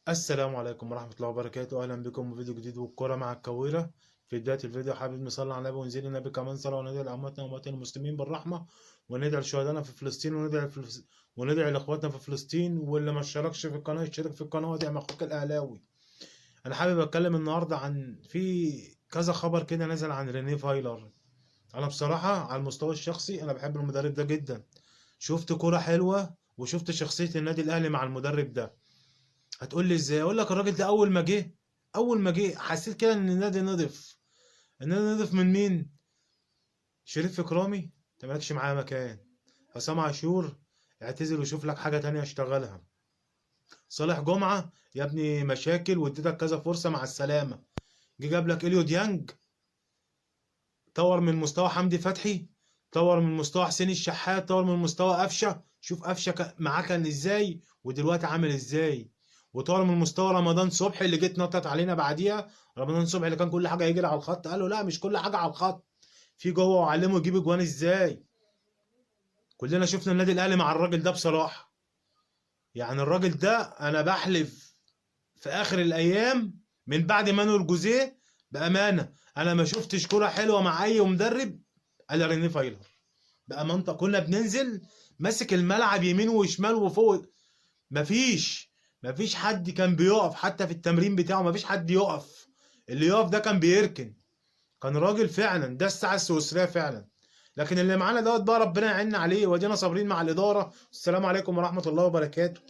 السلام عليكم ورحمة الله وبركاته. أهلا بكم في فيديو جديد والكرة مع الكويرة. في بداية الفيديو حابب نصلي على النبي ونزيل النبي كمان صلاة وندعي لأمواتنا وأموات المسلمين بالرحمة، وندعي لشهدائنا في فلسطين، وندعي لإخواتنا في فلسطين. واللي ما اشتركش في القناة يشترك في القناة ودعم أخوك الأهلاوي. أنا حابب أتكلم النهاردة عن كذا خبر كده نزل عن رينيه فايلر. أنا بصراحة على المستوى الشخصي أنا بحب المدرب ده جدا. شفت كرة حلوة وشفت شخصية النادي الأهلي مع المدرب ده. هتقول لي ازاي؟ اقول لك الراجل ده اول ما جه حسيت كده ان النادي نضف. النادي نضف من مين؟ شريف اكرامي انت مالكش معاه مكان. حسام عاشور اعتزل وشوف لك حاجه تانية اشتغلها. صالح جمعه يا ابني مشاكل واديتك كذا فرصه، مع السلامه. جه جاب لك اليو ديانج، طور من مستوى حمدي فتحي، طور من مستوى حسين الشحات، طور من مستوى قفشه. شوف قفشه معاه كان ازاي ودلوقتي عامل ازاي. وطور من مستوى رمضان صبحي اللي جيت نطت علينا بعديها. رمضان صبحي اللي كان كل حاجه يجري على الخط، قال له لا مش كل حاجه على الخط، في جوه، وعلمه يجيب اجوان ازاي. كلنا شفنا النادي الاهلي مع الراجل ده بصراحه. يعني الراجل ده انا بحلف في اخر الايام من بعد مانويل جوزيه، بامانه انا ما شفتش كرة حلوه مع اي مدرب الا ريني فايلر. بامانه كنا بننزل ماسك الملعب يمين وشمال وفوق. مفيش حد كان بيقف، حتى في التمرين بتاعه مفيش حد يقف. اللي يقف ده كان بيركن. كان راجل فعلا، ده الساعه السويسريه فعلا. لكن اللي معانا دوت بقى ربنا يعيننا عليه، وادينا صابرين مع الاداره. السلام عليكم ورحمه الله وبركاته.